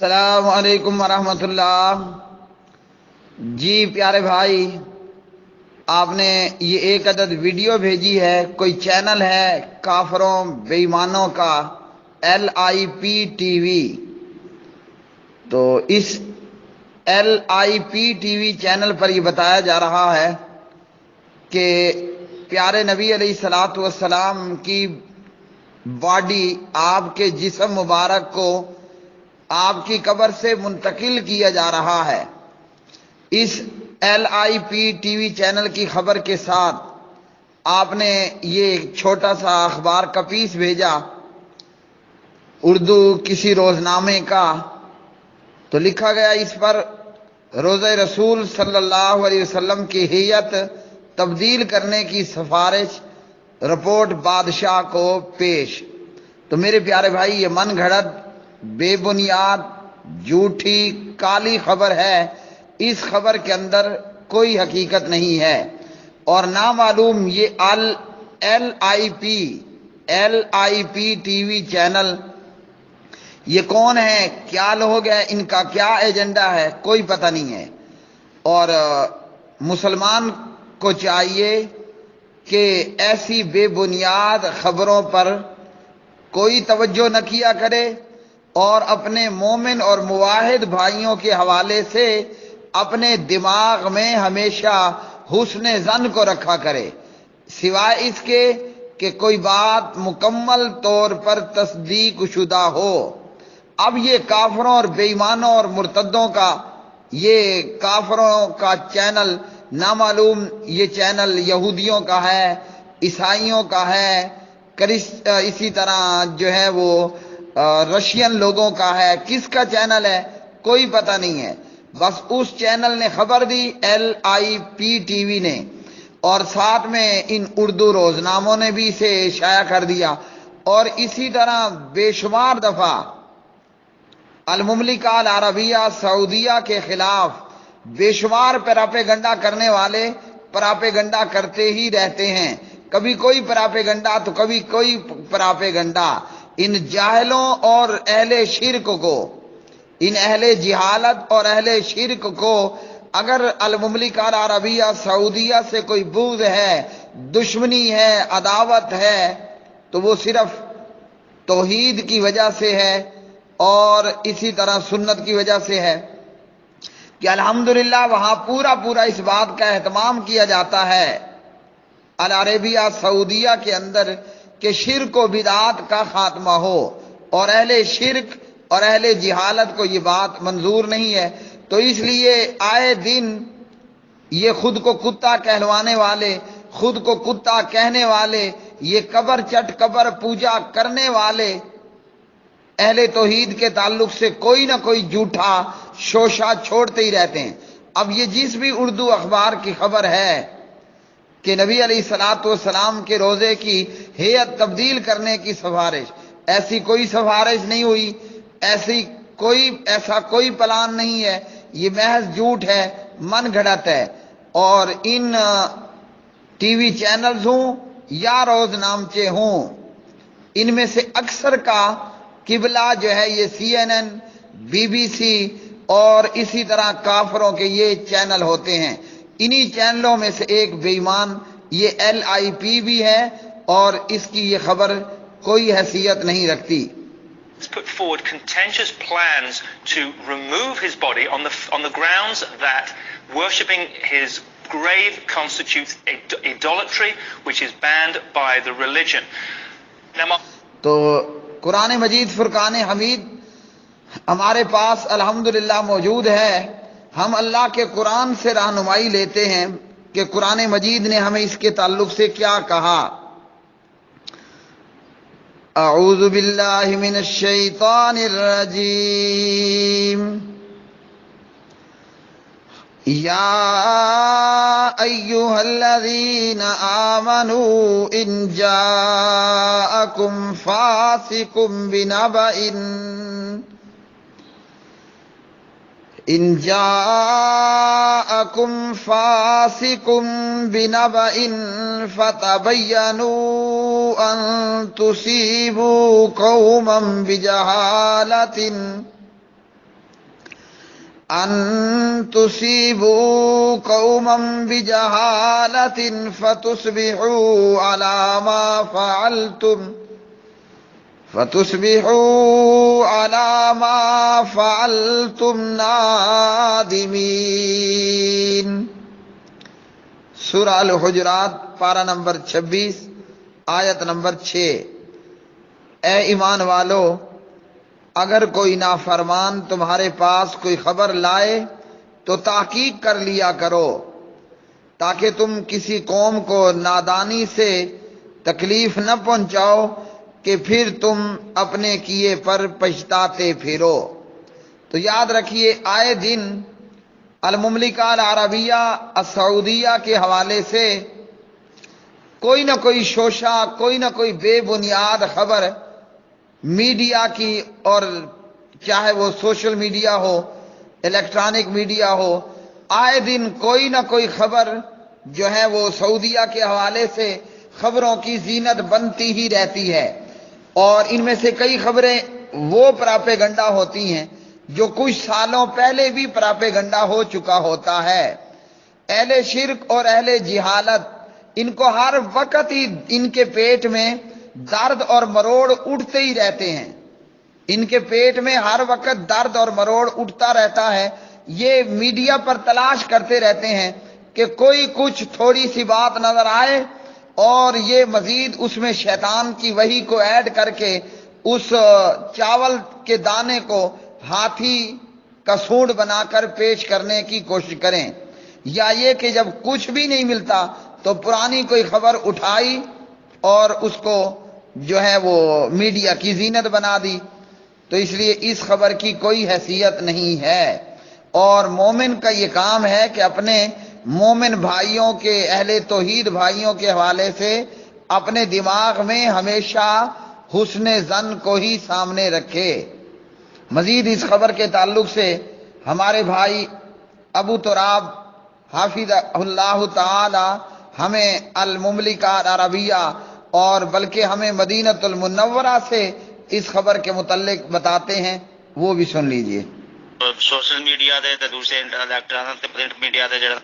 السلام علیکم ورحمۃ اللہ۔ جی پیارے بھائی، آپ نے یہ ایک عدد ویڈیو بھیجی ہے، کوئی چینل ہے کافروں بے ایمانوں کا، LIP TV۔ تو اس LIP TV چینل پر یہ بتایا جا رہا ہے کہ پیارے نبی علیہ الصلوۃ والسلام کی باڈی، آپ کے جسم مبارک کو آپ کی قبر سے منتقل کیا جا رہا ہے۔ اس LIP TV چینل کی خبر کے ساتھ آپ نے یہ چھوٹا سا اخبار کا پیس بھیجا، اردو کسی روزنامے کا۔ تو لکھا گیا اس پر روضہ رسول صلی اللہ علیہ وسلم کی ہیئت تبدیل کرنے کی سفارش، رپورٹ بادشاہ کو پیش۔ تو میرے پیارے بھائی، یہ من گھڑت، بے بنیاد، جھوٹی، کالی خبر ہے۔ اس خبر کے اندر کوئی حقیقت نہیں ہے، اور نامعلوم یہ LIP TV چینل یہ کون ہے، کیا لوگ ہیں، ان کا کیا ایجنڈا ہے، کوئی پتہ نہیں ہے۔ اور مسلمان کو چاہیے کہ ایسی بے بنیاد خبروں پر کوئی توجہ نہ کیا کرے، اور اپنے مومن اور موحد بھائیوں کے حوالے سے اپنے دماغ میں ہمیشہ حسن ظن کو رکھا کرے، سوائے اس کے کہ کوئی بات مکمل طور پر تصدیق شدہ ہو۔ اب یہ کافروں اور بے ایمانوں اور مرتدوں کا، یہ کافروں کا چینل نامعلوم، یہ چینل یہودیوں کا ہے، عیسائیوں کا ہے، اسی طرح جو ہے وہ رشین لوگوں کا ہے۔ کس کا چینل ہے کوئی پتہ نہیں ہے، بس اس چینل نے خبر دی، LIP TV نے، اور ساتھ میں ان اردو روزناموں نے بھی اسے شائع کر دیا۔ اور اسی طرح بے شمار دفعہ المملکہ العربیہ سعودیہ کے خلاف بے شمار پراپیگنڈا کرنے والے پراپیگنڈا کرتے ہی رہتے ہیں، کبھی کوئی پراپیگنڈا تو کبھی کوئی پراپیگنڈا۔ ان جاہلوں اور اہل شرک کو، ان اہل جہالت اور اہل شرک کو اگر المملکہ العربیہ سعودیہ سے کوئی بغض ہے، دشمنی ہے، عداوت ہے، تو وہ صرف توحید کی وجہ سے ہے، اور اسی طرح سنت کی وجہ سے ہے کہ الحمدللہ وہاں پورا اس بات کا اہتمام کیا جاتا ہے العربیہ سعودیہ کے اندر کہ شرک و بدعات کا خاتمہ ہو، اور اہل شرک اور اہل جہالت کو یہ بات منظور نہیں ہے۔ تو اس لیے آئے دن یہ خود کو کتا کہلوانے والے، خود کو کتا کہنے والے، یہ قبر چٹ قبر پوجا کرنے والے اہل توحید کے تعلق سے کوئی نہ کوئی جھوٹا شوشہ چھوڑتے ہی رہتے ہیں۔ اب یہ جس بھی اردو اخبار کی خبر ہے کہ نبی علیہ الصلوۃ والسلام کے روضے کی ہیئت تبدیل کرنے کی سفارش، ایسی کوئی سفارش نہیں ہوئی، ایسا کوئی پلان نہیں ہے، یہ محض جھوٹ ہے، من گھڑت ہے۔ اور ان TV چینلز ہوں یا روزنامچے ہوں، ان میں سے اکثر کا قبلہ جو ہے یہ CNN، BBC اور اسی طرح کافروں کے یہ چینل ہوتے ہیں۔ انہی چینلوں میں سے ایک بے ایمان یہ LIP بھی ہے، اور اس کی یہ خبر کوئی حیثیت نہیں رکھتی۔ Put forward contentious plans to remove his body on the grounds that worshipping his grave constitutes idolatry, which is banned by the religion. Now, تو قرآن مجید فرقان حمید ہمارے پاس الحمدللہ موجود ہے۔ ہم اللہ کے قرآن سے رہنمائی لیتے ہیں کہ قرآن مجید نے ہمیں اس کے تعلق سے کیا کہا۔ اعوذ باللہ من الشیطان الرجیم، یا ایہا الذین آمنوا ان جاءکم فاسق بنبأ فتبینوا ان تصیبوا قوما بجہالة ان تصیبوا قوما بجہالۃ فتصبحوا علی ما فعلتم نادمین۔ سورہ الحجرات پارہ نمبر 26 آیت نمبر 6۔ اے ایمان والو، اگر کوئی نافرمان تمہارے پاس کوئی خبر لائے تو تحقیق کر لیا کرو، تاکہ تم کسی قوم کو نادانی سے تکلیف نہ پہنچاؤ کہ پھر تم اپنے کیے پر پچھتاتے پھرو۔ تو یاد رکھیے، آئے دن المملکہ العربیہ السعودیہ کے حوالے سے کوئی نہ کوئی شوشہ، کوئی نہ کوئی بے بنیاد خبر میڈیا کی، اور چاہے وہ سوشل میڈیا ہو، الیکٹرانک میڈیا ہو، آئے دن کوئی نہ کوئی خبر جو ہے وہ سعودیہ کے حوالے سے خبروں کی زینت بنتی ہی رہتی ہے۔ اور ان میں سے کئی خبریں وہ پراپیگنڈا ہوتی ہیں جو کچھ سالوں پہلے بھی پراپیگنڈا ہو چکا ہوتا ہے۔ اہل شرک اور اہل جہالت، ان کو ہر وقت ہی ان کے پیٹ میں درد اور مروڑ اٹھتے ہی رہتے ہیں، ان کے پیٹ میں ہر وقت درد اور مروڑ اٹھتا رہتا ہے۔ یہ میڈیا پر تلاش کرتے رہتے ہیں کہ کوئی کچھ تھوڑی سی بات نظر آئے اور یہ مزید اس میں شیطان کی وحی کو ایڈ کر کے اس چاول کے دانے کو ہاتھی کا سونڈ بنا کر پیش کرنے کی کوشش کریں، یا یہ کہ جب کچھ بھی نہیں ملتا تو پرانی کوئی خبر اٹھائی اور اس کو جو ہے وہ میڈیا کی زینت بنا دی۔ تو اس لیے اس خبر کی کوئی حیثیت نہیں ہے، اور مومن کا یہ کام ہے کہ اپنے مومن بھائیوں کے، اہل توحید بھائیوں کے حوالے سے اپنے دماغ میں ہمیشہ حسن ظن کو ہی سامنے رکھے۔ مزید اس خبر کے تعلق سے ہمارے بھائی ابو تراب حافظ اللہ تعالی ہمیں المملکہ العربیہ اور بلکہ ہمیں مدینہ المنورہ سے اس خبر کے متعلق بتاتے ہیں، وہ بھی سن لیجئے۔ سوشل میڈیا دے تے دوسرے الیکٹرانک تے پرنٹ میڈیا دے جڑا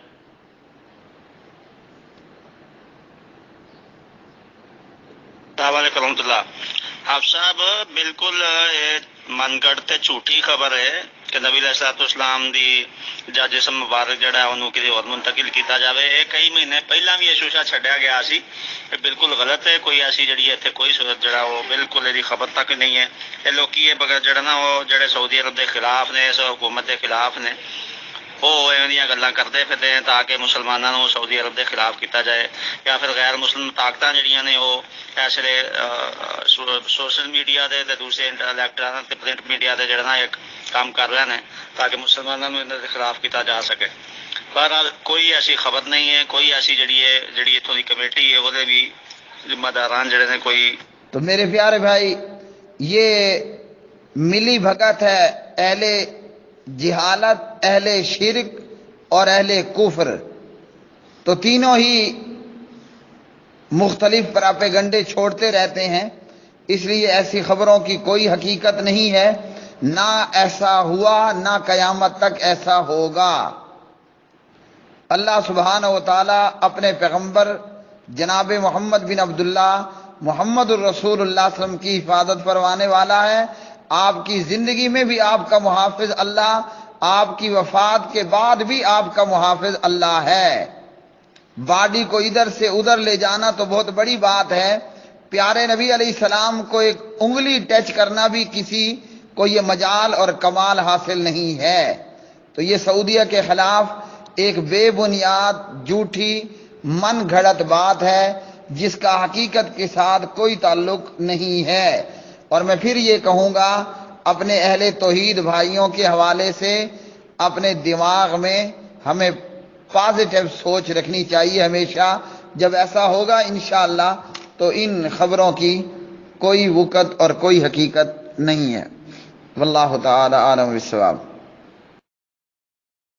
السلام علیکم ورحمۃ اللہ۔ آپ صاحب بالکل من گڑھ تے جھوٹی خبر ہے کہ نبی علیہ الصلوۃ والسلام دی جا جسم مبارک جڑا انہوں کسی اور منتقل کیتا جاوے۔ یہ کئی مہینے پہلا بھی یہ شوشہ چھڈیا گیا سی، بالکل غلط ہے۔ کوئی ایسی جڑی ہے اتنے کوئی صورت جڑا وہ بالکل یہ خبر تک نہیں ہے۔ یہ لوکی یہ بغیر جڑا نا وہ جڑے سعودی عرب دے خلاف نے، اس حکومت دے خلاف نے، وہ ایویں گلاں کرتے پھرتے ہیں تاکہ مسلمانوں سعودی عرب دے خلاف کیتا جائے، یا پھر غیر مسلم طاقتاں جڑیاں نے وہ ایسے سوشل میڈیا دے تے دوسرے الیکٹرانک تے پرنٹ میڈیا دے جڑا نا ایک کام کر رہے ہیں تاکہ مسلمانوں انہاں دے خلاف کیتا جا سکے۔ بہرحال کوئی ایسی خبر نہیں ہے، کوئی ایسی جڑی اتوں دی کمیٹی ہے وہ بھی ذمہ داران جڑے نے کوئی۔ تو میرے پیارے بھائی، یہ ملی بھگت ہے اہل جہالت، اہل شرک اور اہل کفر، تو تینوں ہی مختلف پراپیگنڈے چھوڑتے رہتے ہیں۔ اس لیے ایسی خبروں کی کوئی حقیقت نہیں ہے، نہ ایسا ہوا، نہ قیامت تک ایسا ہوگا۔ اللہ سبحانہ و تعالی اپنے پیغمبر جناب محمد بن عبداللہ محمد الرسول اللہ صلی اللہ علیہ وسلم کی حفاظت فرمانے والا ہے۔ آپ کی زندگی میں بھی آپ کا محافظ اللہ، آپ کی وفات کے بعد بھی آپ کا محافظ اللہ ہے۔ باڈی کو ادھر سے ادھر لے جانا تو بہت بڑی بات ہے، پیارے نبی علیہ السلام کو ایک انگلی ٹچ کرنا بھی کسی کو یہ مجال اور کمال حاصل نہیں ہے۔ تو یہ سعودیہ کے خلاف ایک بے بنیاد جھوٹی من گھڑت بات ہے جس کا حقیقت کے ساتھ کوئی تعلق نہیں ہے۔ اور میں پھر یہ کہوں گا، اپنے اہل توحید بھائیوں کے حوالے سے اپنے دماغ میں ہمیں پازیٹیو سوچ رکھنی چاہیے ہمیشہ۔ جب ایسا ہوگا انشاءاللہ تو ان خبروں کی کوئی وقت اور کوئی حقیقت نہیں ہے۔ واللہ تعالی عالم بالصواب۔